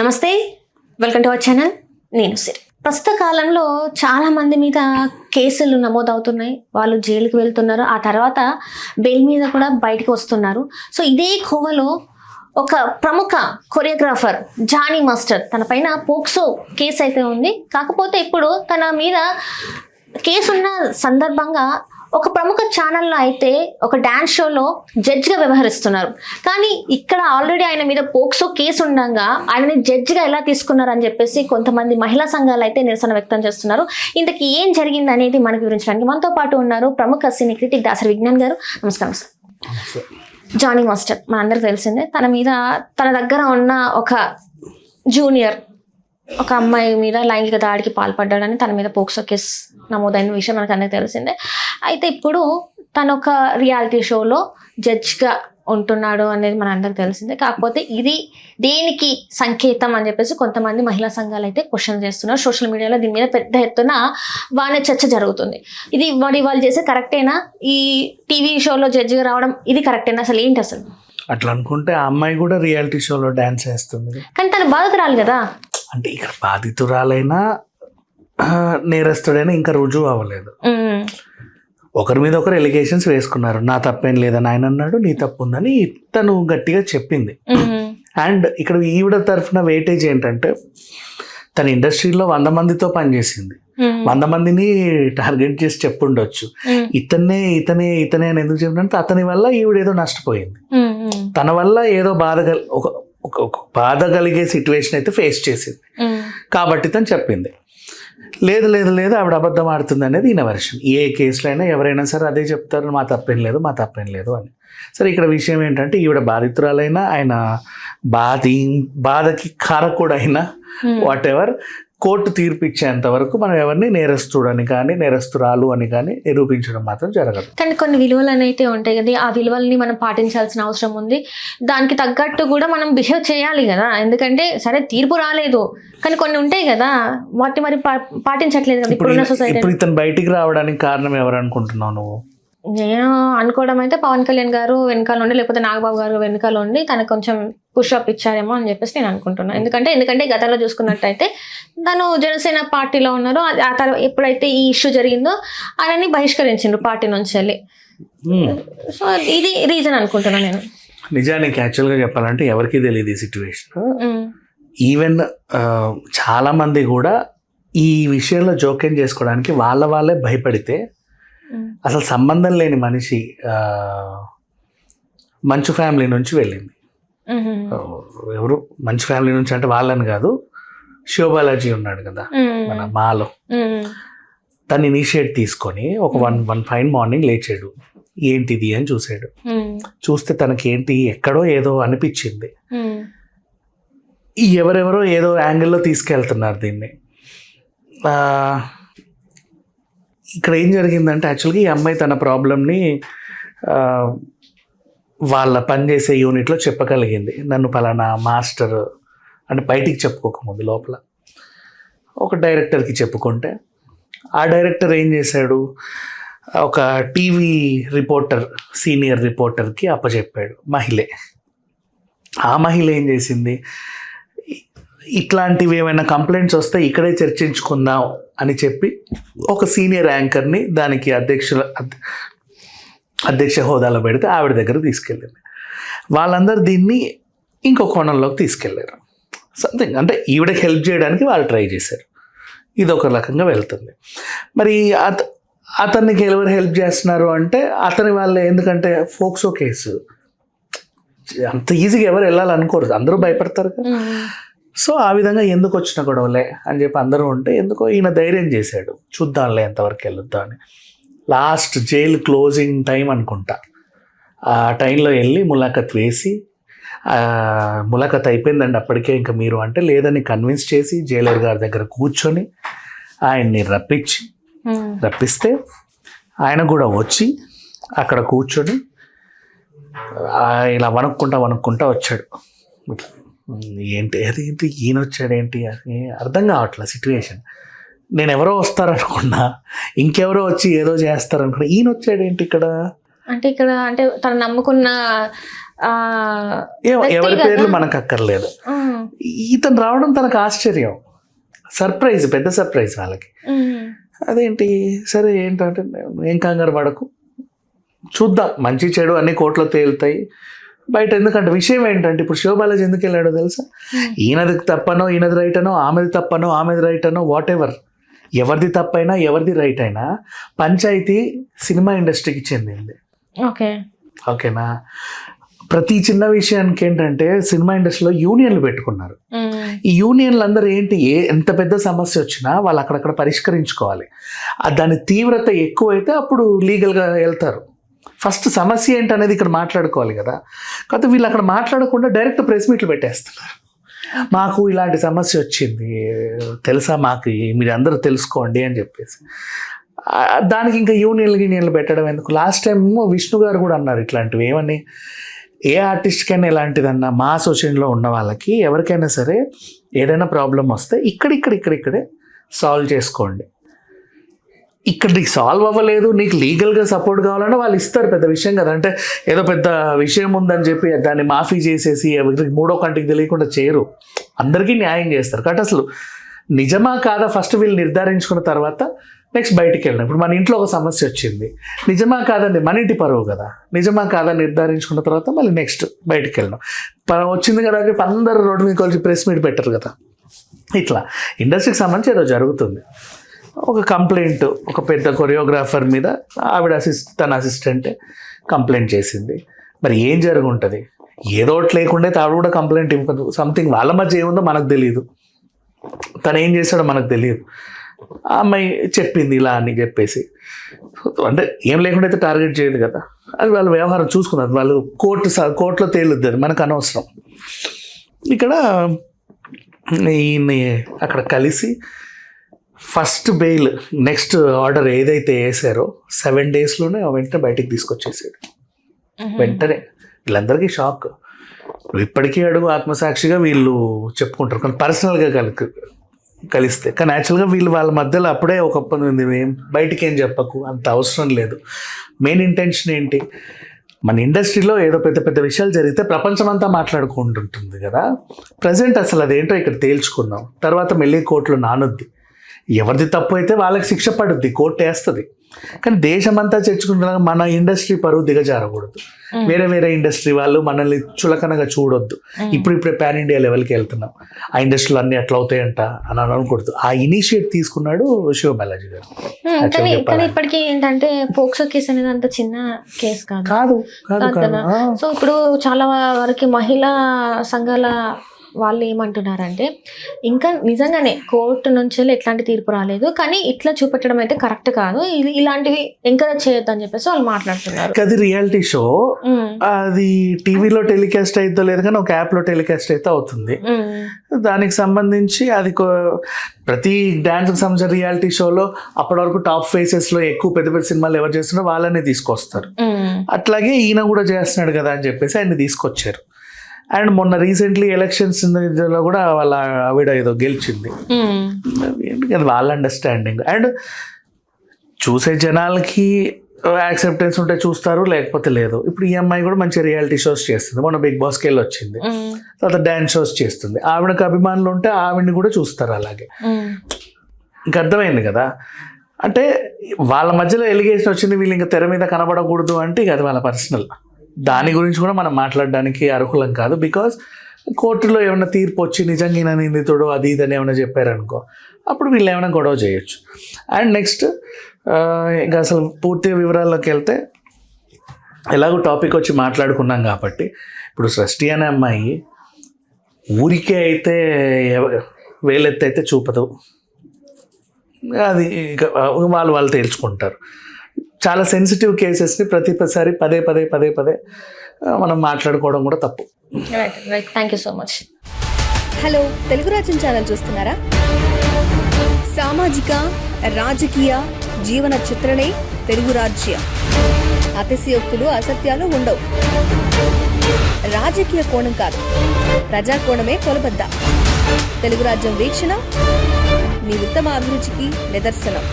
నమస్తే, welcome to our channel. నేను సిరి. ప్రస్తుత కాలంలో చాలా మంది మీద కేసులు నమోదవుతున్నాయి. వాళ్ళు జైలుకి వెళ్తున్నారు, ఆ తర్వాత బెయిల్ మీద కూడా బయటకు వస్తున్నారు. సో ఇదే కోవలో ఒక ప్రముఖ కొరియోగ్రాఫర్ జానీ మాస్టర్ తన పైన పోక్సో కేసు అయితే ఉంది. కాకపోతే ఇప్పుడు తన మీద కేసు ఉన్న సందర్భంగా ఒక ప్రముఖ ఛానల్లో అయితే ఒక డాన్స్ షోలో జడ్జిగా వ్యవహరిస్తున్నారు. కానీ ఇక్కడ ఆల్రెడీ ఆయన మీద పోక్సో కేసు ఉండగా ఆయనని జడ్జిగా ఎలా తీసుకున్నారు అని చెప్పేసి కొంతమంది మహిళా సంఘాలు అయితే నిరసన వ్యక్తం చేస్తున్నారు. ఇంతకీ ఏం జరిగింది అనేది మనకు వివరించడానికి మనతో పాటు ఉన్నారు ప్రముఖ సినీ క్రిటిక్ దాసరి విజ్ఞాన్ గారు. నమస్కారం సార్. జానీ మాస్టర్ మనందరికి తెలిసిందే, తన మీద తన దగ్గర ఉన్న ఒక జూనియర్ ఒక అమ్మాయి మీద లైంగిక దాడికి పాల్పడ్డాడని తన మీద పోక్సో కేసు నమోదైన విషయం మనకు అందరికీ తెలిసిందే. అయితే ఇప్పుడు తను ఒక రియాలిటీ షోలో జడ్జ్గా ఉంటున్నాడు అనేది మన అందరికి తెలిసిందే. కాకపోతే ఇది దేనికి సంకేతం అని చెప్పేసి కొంతమంది మహిళా సంఘాలు అయితే క్వశ్చన్ చేస్తున్నారు. సోషల్ మీడియాలో దీని మీద పెద్ద ఎత్తున వానే చర్చ జరుగుతుంది. ఇది వాళ్ళు చేసే కరెక్టేనా? ఈ టీవీ షోలో జడ్జిగా రావడం ఇది కరెక్టేనా? అసలు ఏంటి అసలు? అట్లా అనుకుంటే ఆ అమ్మాయి కూడా రియాలిటీ షోలో డాన్స్ చేస్తుంది, కానీ తను బాధితురాలు కదా. అంటే ఇక్కడ బాధితురాలైనా నేరస్తుడైనా ఇంకా రుజువు అవ్వలేదు. ఒకరి మీద ఒకరు ఎలిగేషన్స్ వేసుకున్నారు. నా తప్పేం లేదని ఆయన అన్నాడు, నీ తప్పు ఉందని తను గట్టిగా చెప్పింది. అండ్ ఇక్కడ ఈవిడ తరఫున వెయిటేజ్ ఏంటంటే తన ఇండస్ట్రీలో 100 మందితో పనిచేసింది, 100 మందిని టార్గెట్ చేసి చెప్పుండొచ్చు. ఇతనే అని ఎందుకు చెప్పినంటే అతని వల్ల ఈవిడేదో నష్టపోయింది, తన వల్ల ఏదో ఒక బాధ కలిగే సిచ్యువేషన్ అయితే ఫేస్ చేసింది కాబట్టి తను చెప్పింది. లేదు ఆవిడ అబద్ధం ఆడుతుంది అనేది ఈయన వెర్షన్. ఏ కేసులో అయినా ఎవరైనా సరే అదే చెప్తారు, మా తప్పేం లేదు అని. సరే ఇక్కడ విషయం ఏంటంటే ఈవిడ బాధితురాలైనా ఆయన బాధకి కారకుడైనా వాట్ ఎవర్ కోర్టు తీర్పు ఇచ్చేంత వరకు మనం ఎవరిని నేరస్తుడని కానీ నేరస్తురాలు అని కానీ నిరూపించడం మాత్రం జరగదు. కానీ కొన్ని విలువలు అయితే ఉంటాయి కదా, ఆ విలువల్ని మనం పాటించాల్సిన అవసరం ఉంది. దానికి తగ్గట్టు కూడా మనం బిహేవ్ చేయాలి కదా. ఎందుకంటే సరే తీర్పు రాలేదు, కానీ కొన్ని ఉంటాయి కదా, వాటిని మరి పాటించట్లేదు కదా ఇప్పుడున్న సొసైటీ. ఇప్పుడు ఇతను బయటికి రావడానికి కారణం ఎవరు అనుకుంటున్నావు నువ్వు? నేను అనుకోవడం అయితే పవన్ కళ్యాణ్ గారు వెనకాల ఉండి, లేకపోతే నాగబాబు గారు వెనకాల ఉండి తనకు కొంచెం పుషప్ ఇచ్చారేమో అని చెప్పేసి నేను అనుకుంటున్నాను. ఎందుకంటే గతంలో చూసుకున్నట్టయితే తను జనసేన పార్టీలో ఉన్నారు. ఆ తర్వాత ఎప్పుడైతే ఈ ఇష్యూ జరిగిందో ఆయనని బహిష్కరించిండ్రు పార్టీ నుంచి వెళ్ళి. సో ఇది రీజన్ అనుకుంటున్నాను నేను. నిజానికి యాక్చువల్గా చెప్పాలంటే ఎవరికి తెలియదు ఈ సిచ్యువేషన్. ఈవెన్ చాలా మంది కూడా ఈ విషయంలో జోక్యం చేసుకోవడానికి వాళ్ళే భయపడితే అసలు సంబంధం లేని మనిషి మంచు ఫ్యామిలీ నుంచి వెళ్ళింది. ఎవరు మంచు ఫ్యామిలీ నుంచి అంటే వాళ్ళని కాదు, శివబాలాజీ ఉన్నాడు కదా మన మాలో, తను ఇనిషియేట్ తీసుకొని ఒక వన్ ఫైన్ మార్నింగ్ లేచాడు. ఏంటిది అని చూసాడు. చూస్తే తనకేంటి ఎక్కడో ఏదో అనిపించింది. ఎవరెవరో ఏదో యాంగిల్లో తీసుకెళ్తున్నారు దీన్ని. ఇక్కడ ఏం జరిగిందంటే యాక్చువల్గా ఈ అమ్మాయి తన ప్రాబ్లమ్ని వాళ్ళ పనిచేసే యూనిట్లో చెప్పగలిగింది. నన్ను పలానా మాస్టర్ అంటే బయటికి చెప్పుకోకముందు లోపల ఒక డైరెక్టర్కి చెప్పుకుంటే ఆ డైరెక్టర్ ఏం చేశాడు, ఒక టీవీ రిపోర్టర్ సీనియర్ రిపోర్టర్కి అప్పచెప్పాడు, మహిళే. ఆ మహిళ ఏం చేసింది, ఇట్లాంటివి ఏమైనా కంప్లైంట్స్ వస్తే ఇక్కడే చర్చించుకుందాం అని చెప్పి ఒక సీనియర్ యాంకర్ని దానికి అధ్యక్ష హోదాలో పెడితే ఆవిడ దగ్గర తీసుకెళ్ళింది. వాళ్ళందరూ దీన్ని ఇంకో కోణంలోకి తీసుకెళ్ళారు. సంథింగ్ అంటే ఈవిడకి హెల్ప్ చేయడానికి వాళ్ళు ట్రై చేశారు. ఇది ఒక రకంగా వెళ్తుంది. మరి అతనికి ఎవరు హెల్ప్ చేస్తున్నారు అంటే అతని వాళ్ళే. ఎందుకంటే ఫోక్సో కేసు అంత ఈజీగా ఎవరు వెళ్ళాలనుకోరు, అందరూ భయపడతారు కదా. సో ఆ విధంగా ఎందుకు వచ్చిన గొడవలే అని చెప్పి అందరూ ఉంటే ఎందుకో ఈయన ధైర్యం చేశాడు, చూద్దాంలే ఎంతవరకు వెళ్ళొద్దా అని. లాస్ట్ జైలు క్లోజింగ్ టైం అనుకుంటా, ఆ టైంలో వెళ్ళి ములాఖత్ వేసి, ములాఖత్ అయిపోయిందండి అప్పటికే ఇంకా మీరు అంటే లేదని కన్విన్స్ చేసి జైలర్ గారి దగ్గర కూర్చొని ఆయన్ని రప్పిస్తే ఆయన కూడా వచ్చి అక్కడ కూర్చొని ఇలా వణుక్కుంటా వచ్చాడు. ఏంటి ఈయన వచ్చాడేంటి అని అర్థం కావట్లేదు సిచ్యువేషన్. నేను ఎవరో వస్తారనుకున్నా, ఇంకెవరో వచ్చి ఏదో చేస్తారనుకున్నా, ఈయన వచ్చాడేంటి ఇక్కడ అంటే తను నమ్ముకున్న ఎవరి పేర్లు మనకు అక్కర్లేదు. ఇతను రావడం తనకు ఆశ్చర్యం, సర్ప్రైజ్, పెద్ద సర్ప్రైజ్ వాళ్ళకి. అదేంటి సరే ఏంటంటే ఏం కంగారు పడకు, చూద్దాం, మంచి చెడు అన్ని కోర్టులో తేలుతాయి బయట. ఎందుకంటే విషయం ఏంటంటే ఇప్పుడు శివబాలాజీ ఎందుకు వెళ్ళాడో తెలుసా? ఈయనది తప్పనో ఈయనది రైట్ అనో, ఆమెది తప్పనో ఆమెది రైట్ అనో, వాట్ ఎవర్, ఎవరిది తప్పైనా ఎవరిది రైట్ అయినా పంచాయతీ సినిమా ఇండస్ట్రీకి చెందింది. ఓకేనా? ప్రతి చిన్న విషయానికి ఏంటంటే సినిమా ఇండస్ట్రీలో యూనియన్లు పెట్టుకున్నారు. ఈ యూనియన్లు అందరూ ఏంటి, ఎంత పెద్ద సమస్య వచ్చినా వాళ్ళు అక్కడక్కడ పరిష్కరించుకోవాలి. దాని తీవ్రత ఎక్కువైతే అప్పుడు లీగల్గా వెళ్తారు. ఫస్ట్ సమస్య ఏంటి అనేది ఇక్కడ మాట్లాడుకోవాలి కదా. కాకపోతే వీళ్ళు అక్కడ మాట్లాడకుండా డైరెక్ట్ ప్రెస్ మీట్లు పెట్టేస్తున్నారు. మాకు ఇలాంటి సమస్య వచ్చింది తెలుసా, మాకు మీరు అందరూ తెలుసుకోండి అని చెప్పేసి. దానికి ఇంకా యూనియన్లు పెట్టడం ఎందుకు? లాస్ట్ టైం విష్ణు గారు కూడా అన్నారు ఇట్లాంటివి. ఏమని, ఏ ఆర్టిస్ట్కైనా ఇలాంటిదన్నా మా అసోసియేషన్లో ఉన్న వాళ్ళకి ఎవరికైనా సరే ఏదైనా ప్రాబ్లం వస్తే ఇక్కడే సాల్వ్ చేసుకోండి. ఇక్కడ నీకు సాల్వ్ అవ్వలేదు, నీకు లీగల్గా సపోర్ట్ కావాలన్నా వాళ్ళు ఇస్తారు, పెద్ద విషయం కదా. అంటే ఏదో పెద్ద విషయం ఉందని చెప్పి దాన్ని మాఫీ చేసేసి ఎవరికి మూడో కంటికి తెలియకుండా చేయరు, అందరికీ న్యాయం చేస్తారు. కాబట్టి అసలు నిజమా కాదా ఫస్ట్ వీళ్ళు నిర్ధారించుకున్న తర్వాత నెక్స్ట్ బయటికి వెళ్ళిన. ఇప్పుడు మన ఇంట్లో ఒక సమస్య వచ్చింది, నిజమా కాదండి, మన ఇంటి పరువు కదా, నిజమా కాదా నిర్ధారించుకున్న తర్వాత మళ్ళీ నెక్స్ట్ బయటికి వెళ్ళినాం. వచ్చింది కదా అందరూ రోడ్డు మీద కలిసి ప్రెస్ మీట్ పెట్టరు కదా. ఇట్లా ఇండస్ట్రీకి సంబంధించి ఏదో జరుగుతుంది. ఒక కంప్లైంట్, ఒక పెద్ద కొరియోగ్రాఫర్ మీద ఆవిడ తన అసిస్టెంట్ కంప్లైంట్ చేసింది. మరి ఏం జరుగుంటుంది? ఏదో ఒకటి లేకుండే ఆవిడ కూడా కంప్లైంట్ ఇవ్వదు. సంథింగ్ వాళ్ళ మధ్య ఏముందో మనకు తెలియదు, తను ఏం చేశాడో మనకు తెలియదు. ఆ అమ్మాయి చెప్పింది ఇలా అని చెప్పేసి, అంటే ఏం లేకుండా అయితే టార్గెట్ చేయదు కదా. అది వాళ్ళ వ్యవహారం చూసుకున్నారు, వాళ్ళు కోర్టులో తేలుద్ది, అది మనకు అనవసరం. ఇక్కడ ఈయన్ని అక్కడ కలిసి ఫస్ట్ బెయిల్ నెక్స్ట్ ఆర్డర్ ఏదైతే వేసారో 7 daysలోనే వెంటనే బయటికి తీసుకొచ్చేసాడు. వెంటనే వీళ్ళందరికీ షాక్. ఇప్పటికీ అడుగు ఆత్మసాక్షిగా వీళ్ళు చెప్పుకుంటారు, కానీ పర్సనల్గా కలిస్తే. కానీ యాక్చువల్గా వీళ్ళు వాళ్ళ మధ్యలో అప్పుడే ఒక ఒప్పందం ఉంది, బయటికి ఏం చెప్పకు, అంత అవసరం లేదు. మెయిన్ ఇంటెన్షన్ ఏంటి, మన ఇండస్ట్రీలో ఏదో పెద్ద పెద్ద విషయాలు జరిగితే ప్రపంచమంతా మాట్లాడుకుంటుంటుంది కదా. ప్రజెంట్ అసలు అదేంటో ఇక్కడ తేల్చుకున్నాం, తర్వాత మళ్ళీ కోర్టులో నానుద్ది. ఎవరిది తప్పు అయితే వాళ్ళకి శిక్ష పడుద్ది, కోర్టు వేస్తుంది. కానీ దేశమంతా చర్చుకుంటున్నా మన ఇండస్ట్రీ పరువు దిగజారకూడదు. వేరే ఇండస్ట్రీ వాళ్ళు మనల్ని చులకనగా చూడొద్దు. ఇప్పుడే పాన్ ఇండియా లెవెల్కి వెళ్తున్నాం, ఆ ఇండస్ట్రీలు అన్నీ ఎట్లా అవుతాయంట అని అనకూడదు. ఆ ఇనిషియేట్ తీసుకున్నాడు శివబాలాజీ గారు. కానీ ఇప్పటికీ ఏంటంటే పోక్సో కేసు అనేది అంత చిన్న కేసు కాదు. సో ఇప్పుడు చాలా వరకు మహిళా సంఘాల వాళ్ళు ఏమంటున్నారంటే ఇంకా నిజంగానే కోర్టు నుంచి ఎట్లాంటి తీర్పు రాలేదు, కానీ ఇట్లా చూపెట్టడం అయితే కరెక్ట్ కాదు, ఇలాంటివి ఎంకరేజ్ చేయొద్దు అని చెప్పేసి వాళ్ళు మాట్లాడుతున్నారు. అది రియాలిటీ షో, అది టీవీలో టెలికాస్ట్ అయితే లేదు కానీ ఒక యాప్లో టెలికాస్ట్ అయితే అవుతుంది. దానికి సంబంధించి అది ప్రతి డాన్స్కి సంబంధించిన రియాలిటీ షోలో అప్పటి వరకు టాప్ ఫేసెస్లో ఎక్కువ పెద్ద పెద్ద సినిమాలు ఎవరు చేస్తున్నారో వాళ్ళనే తీసుకొస్తారు. అట్లాగే ఈయన కూడా చేస్తున్నాడు కదా అని చెప్పేసి ఆయన తీసుకొచ్చారు. అండ్ మొన్న రీసెంట్లీ ఎలక్షన్స్ లో కూడా వాళ్ళ ఆవిడ ఏదో గెలిచింది. అది వాళ్ళ అండర్స్టాండింగ్. అండ్ చూసే జనాలకి యాక్సెప్టెన్స్ ఉంటే చూస్తారు, లేకపోతే లేదు. ఇప్పుడు ఈ అమ్మాయి కూడా మంచి రియాలిటీ షోస్ చేస్తుంది, మొన్న బిగ్ బాస్కి వెళ్ళి వచ్చింది, తర్వాత డాన్స్ షోస్ చేస్తుంది. ఆవిడకి అభిమానులు ఉంటే ఆవిడని కూడా చూస్తారు. అలాగే ఇంక అర్థమైంది కదా. అంటే వాళ్ళ మధ్యలో ఎలిగేషన్ వచ్చింది, వీళ్ళు ఇంకా తెర మీద కనబడకూడదు అంటే ఇక అది వాళ్ళ పర్సనల్. దాని గురించి కూడా మనం మాట్లాడడానికి అర్హులం కాదు. బికాజ్ కోర్టులో ఏమైనా తీర్పు వచ్చి నిజంగా నిందితుడు అది ఇదని ఏమైనా చెప్పారనుకో, అప్పుడు వీళ్ళు ఏమైనా గొడవ చేయొచ్చు. అండ్ నెక్స్ట్ ఇంకా అసలు పూర్తి వివరాల్లోకి వెళ్తే, ఎలాగో టాపిక్ వచ్చి మాట్లాడుకున్నాం కాబట్టి, ఇప్పుడు సృష్టి అనే అమ్మాయి ఊరికే అయితే వేలెత్తి అయితే చూపదు, అది వాళ్ళు తేల్చుకుంటారు. చాలా సెన్సిటివ్ కేసెస్ని ప్రతిసారి పదే మనం మాట్లాడుకోవడం కూడా తప్పు. Thank you so much. Hello, Telugu రాజ్యం ఛానల్ చూస్తున్నారా? సామాజిక రాజకీయ జీవన చిత్రణే తెలుగు రాజ్యం. అతిశయోక్తులు అసత్యాలు ఉండవు. రాజకీయ కోణం కాదు, ప్రజా కోణమే కొలబద్ద. తెలుగు రాజ్యం వీక్షణ మీ ఉత్తమ అభిరుచికి నిదర్శనం.